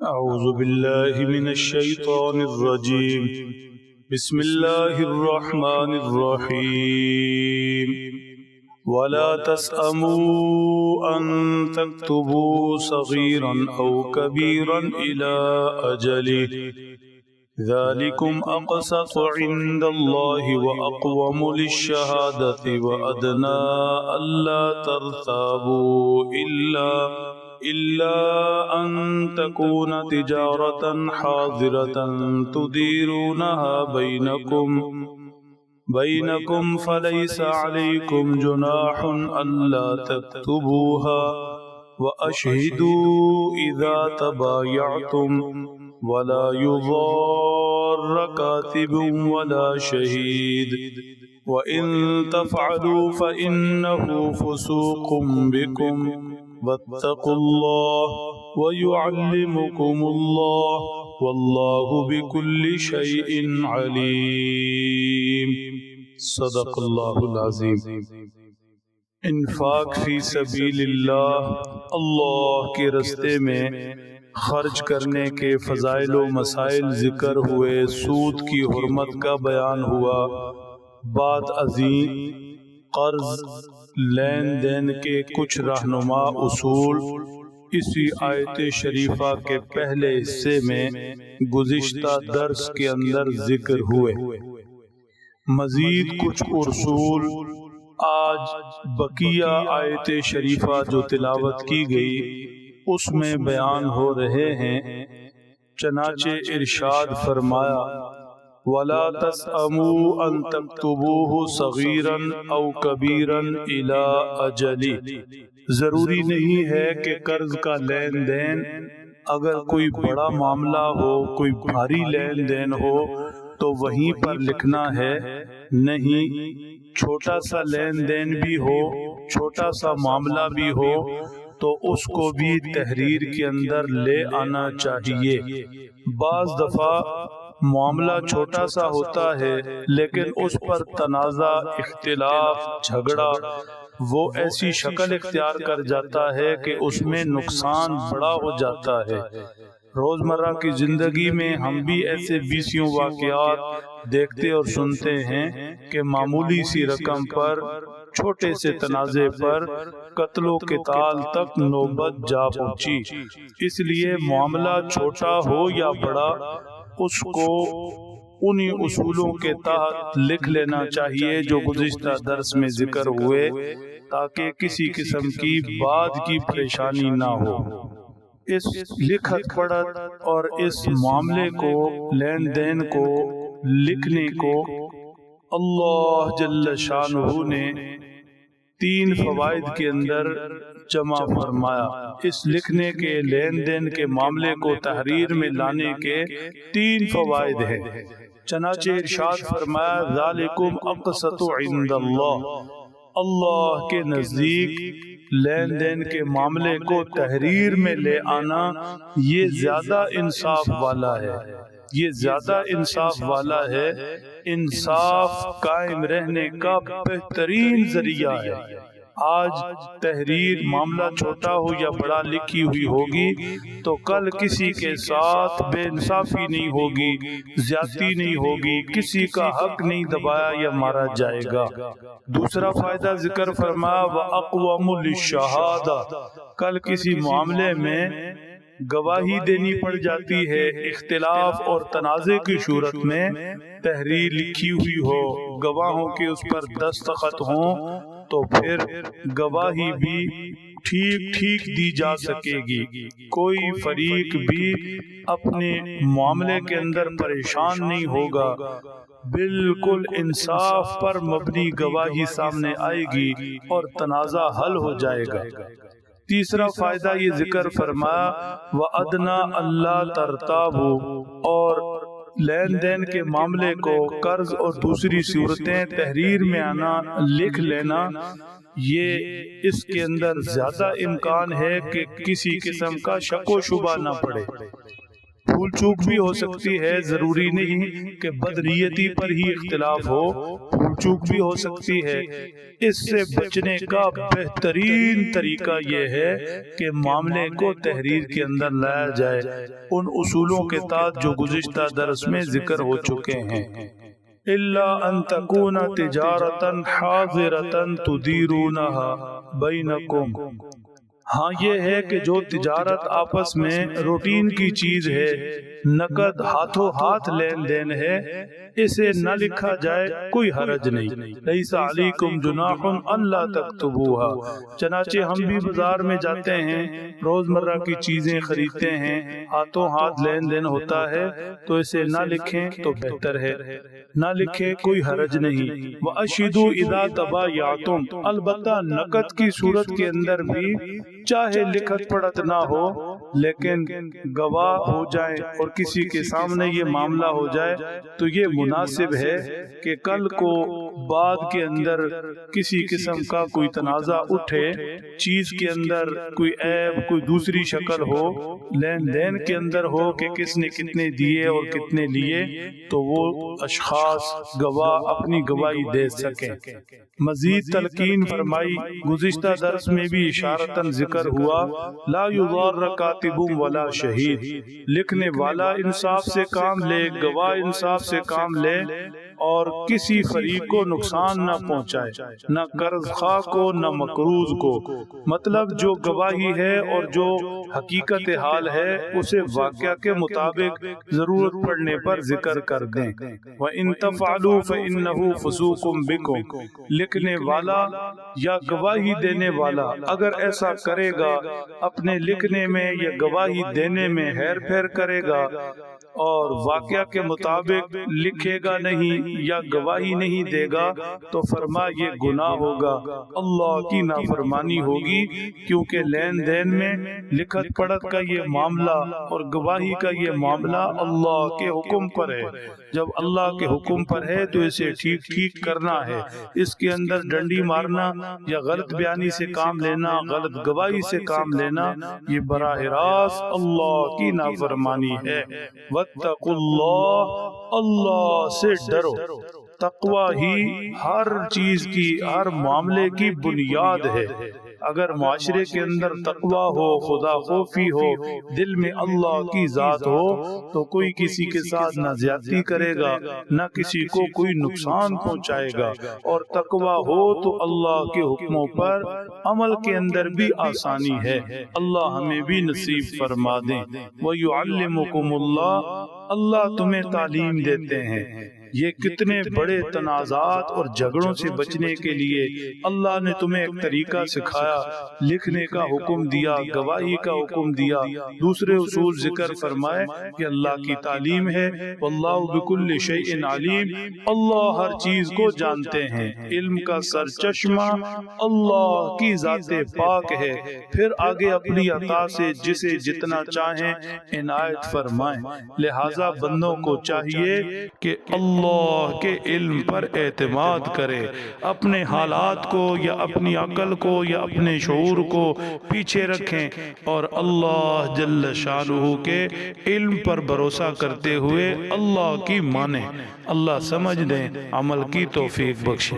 أعوذ بالله من الشيطان الرجيم. بسم الله الرحمن الرحيم. ولا تسأموا أن تكتبوا صغيرا أو كبيرا إلى أجله ذلكم أقسط عند الله وأقوم للشهادة وأدنى ألا ترتابوا إلا أن تكون تجارة حاضرة تديرونها بينكم فليس عليكم جناح ألا تكتبوها وأشهدوا إذا تبايعتم ولا يضار كاتب ولا شهيد وإن تفعلوا فإنه فسوق بكم واتقوا الله ويعلمكم الله والله بكل شيء عليم. صدق اللہ العظیم. انفاق فی سبیل اللہ کے رستے میں خرچ کرنے کے فضائل و مسائل ذکر ہوئے، سود کی حرمت کا بیان ہوا، بات عظیم قرض لین دین کے کچھ رہنما اصول اسی آیت شریفہ کے پہلے حصے میں گزشتہ درس کے اندر ذکر ہوئے. مزید کچھ اصول آج بقیہ آیت شریفہ جو تلاوت کی گئی اس میں بیان ہو رہے ہیں. چنانچہ ارشاد فرمایا وَلَا تَسْأَمُوا أَن تَكْتُبُوهُ صَغِيرًا أَوْ كَبِيرًا إِلَىٰ أَجَلِهِ. ضروری نہیں ہے کہ قرض کا لین دین اگر کوئی بڑا معاملہ ہو، کوئی بھاری لین دین ہو تو وہیں پر لکھنا ہے. نہیں، چھوٹا سا لین دین بھی ہو، چھوٹا سا معاملہ بھی ہو تو اس کو بھی تحریر کے اندر لے آنا چاہیے. بعض دفعہ معاملہ چھوٹا سا ہوتا ہے لیکن اس پر تنازع، اختلاف، جھگڑا وہ ایسی شکل اختیار کر جاتا ہے کہ اس میں نقصان بڑا ہو جاتا ہے. روزمرہ کی زندگی میں ہم بھی ایسے بیسیوں واقعات دیکھتے اور سنتے ہیں کہ معمولی سی رقم پر، چھوٹے سے تنازع پر قتل و قتال تک نوبت جا پہنچی. اس لیے معاملہ چھوٹا ہو یا بڑا اس کو انہی اصولوں کے تحت لکھ لینا چاہیے جو گزشتہ درس میں ذکر ہوئے، تاکہ کسی قسم کی بعد کی پریشانی نہ ہو. اس لکھت پڑھت اور اس معاملے کو، لین دین کو لکھنے کو اللہ جل شانہ نے 3 فوائد کے اندر جمع فرمایا. اس لکھنے کے، لین دین کے معاملے کو تحریر میں لانے کے 3 فوائد ہیں. چنانچہ ارشاد فرمایا ذالکم اقسط عند اللہ. اللہ کے نزدیک لین دین کے معاملے کو تحریر میں لے آنا یہ زیادہ انصاف والا ہے، یہ زیادہ انصاف والا ہے. انصاف قائم رہنے کا بہترین ذریعہ ہے. آج تحریر معاملہ چھوٹا ہو یا بڑا لکھی ہوئی ہوگی تو کل کسی کے ساتھ بے انصافی نہیں ہوگی، زیادتی نہیں ہوگی، کسی کا حق نہیں دبایا یا مارا جائے گا. دوسرا فائدہ ذکر فرمایا وَأَقْوَمُ لِلشَّهَادَةِ. کل کسی معاملے میں گواہی دینی پڑ جاتی ہے، اختلاف اور تنازع کی صورت میں تحریر لکھی ہوئی ہو، گواہوں کے اس پر دستخط ہوں تو پھر گواہی بھی ٹھیک دی جا سکے گی. کوئی فریق بھی اپنے معاملے کے اندر پریشان نہیں ہوگا، بالکل انصاف پر مبنی گواہی سامنے آئے گی اور تنازع حل ہو جائے گا. تیسرا فائدہ یہ ذکر فرمایا وَأَدْنَىٰ أَلَّا تَرْتَابُوا. اور لین دین کے معاملے کو، قرض اور دوسری صورتیں تحریر میں آنا، لکھ لینا، یہ اس کے اندر زیادہ امکان ہے کہ کسی قسم کا شک و شبہ نہ پڑے. بھول چوک بھی ہو سکتی ہے، ضروری نہیں کہ بدنیتی پر ہی اختلاف ہو، بھول چوک بھی ہو سکتی ہے۔ اس سے بچنے کا بہترین طریقہ یہ ہے کہ معاملے کو تحریر کے اندر لایا جائے ان اصولوں کے تحت جو گزشتہ درس میں ذکر ہو چکے ہیں۔ إِلَّا أَن تَكُونَ تِجَارَةً حَاضِرَةً تُدِيرُونَهَا بَيْنَكُمْ، ہاں یہ ہے کہ جو تجارت آپس میں روٹین کی چیز ہے، نقد ہاتھوں ہاتھ لین دین ہے، اسے نہ لکھا جائے کوئی حرج نہیں۔ لَيْسَ عَلَيْكُمْ جُنَاحٌ أَلَّا تَكْتُبُوهَا، چنانچہ ہم بھی بازار میں جاتے ہیں، روزمرہ کی چیزیں خریدتے ہیں، ہاتھوں ہاتھ لین دین ہوتا ہے، تو اسے نہ لکھیں تو بہتر ہے، نہ لکھیں کوئی حرج نہیں۔ وَأَشْهِدُوا إِذَا تَبَايَعْتُمْ، البتہ نقد کی صورت کے اندر بھی چاہے لکھت پڑھت نہ ہو لیکن گواہ ہو جائیں اور کسی کے سامنے یہ معاملہ ہو جائے تو یہ مناسب ہے کہ کل کو بعد کے اندر کسی قسم کا کوئی تنازع اٹھے، چیز کے اندر کوئی عیب، کوئی دوسری شکل ہو، لین دین کے اندر ہو کہ کس نے کتنے دیے اور کتنے لیے، تو وہ اشخاص گواہ اپنی گواہی دے سکیں۔ مزید تلقین فرمائی، گزشتہ درس میں بھی اشارتاً ذکر ہوا، لا یضار کاتب ولا شہید، لکھنے والا انصاف سے کام لے، گواہ انصاف سے کام لے اور کسی فریق کو نقصان نہ پہنچائے، نہ قرض خواہ کو نہ مقروض کو، مطلب جو گواہی ہے اور جو حقیقت حال ہے اسے واقعہ کے مطابق ضرورت پڑنے پر ذکر کر دیں۔ وَإِن تَفْعَلُوا فَإِنَّهُ فُسُوقٌ بِكُمْ، لکھنے والا یا گواہی دینے والا اگر ایسا کرے گا، اپنے لکھنے میں یا گواہی دینے میں ہیر پھیر کرے گا اور واقعہ کے مطابق لکھے گا نہیں یا گواہی نہیں دے گا تو فرما یہ گناہ ہوگا، اللہ کی نافرمانی ہوگی، کیونکہ لین دین میں لکھت پڑھت کا یہ معاملہ اور گواہی کا یہ معاملہ اللہ کے حکم پر ہے۔ جب اللہ کے حکم پر ہے تو اسے ٹھیک ٹھیک کرنا ہے، اس کے اندر ڈنڈی مارنا یا غلط بیانی سے کام لینا، غلط گواہی سے کام لینا، یہ براہ راست اللہ کی نافرمانی ہے۔ وَاتَّقُوا اللَّهَ، اللہ سے ڈرو۔ تقوی ہی ہر چیز کی، ہر معاملے کی بنیاد ہے۔ اگر معاشرے کے اندر تقوی ہو، خدا خوفی ہو، دل میں اللہ کی ذات ہو تو کوئی کسی کے ساتھ نہ زیادتی کرے گا، نہ کسی کو کوئی نقصان پہنچائے گا، اور تقوی ہو تو اللہ کے حکموں پر عمل کے اندر بھی آسانی ہے۔ اللہ ہمیں بھی نصیب فرما دیں۔ وَيُعَلِّمُكُمُ اللَّهُ، اللہ تمہیں تعلیم دیتے ہیں۔ یہ کتنے بڑے تنازعات اور جھگڑوں سے بچنے کے لیے اللہ نے تمہیں ایک طریقہ سکھایا، لکھنے کا حکم دیا، گواہی کا حکم دیا، دوسرے اصول ذکر فرمائے کہ اللہ کی تعلیم ہے۔ واللہ بکل شیء علیم، اللہ ہر چیز کو جانتے ہیں، علم کا سرچشمہ اللہ کی ذات پاک ہے، پھر آگے اپنی عطا سے جسے جتنا چاہیں عنایت فرمائیں۔ لہٰذا بندوں کو چاہیے کہ اللہ کے علم پر اعتماد کرے، اپنے حالات کو یا اپنی عقل کو یا اپنے شعور کو پیچھے رکھیں اور اللہ جل شانہ کے علم پر بھروسہ کرتے ہوئے اللہ کی مانیں۔ اللہ سمجھ دیں، عمل کی توفیق بخشے۔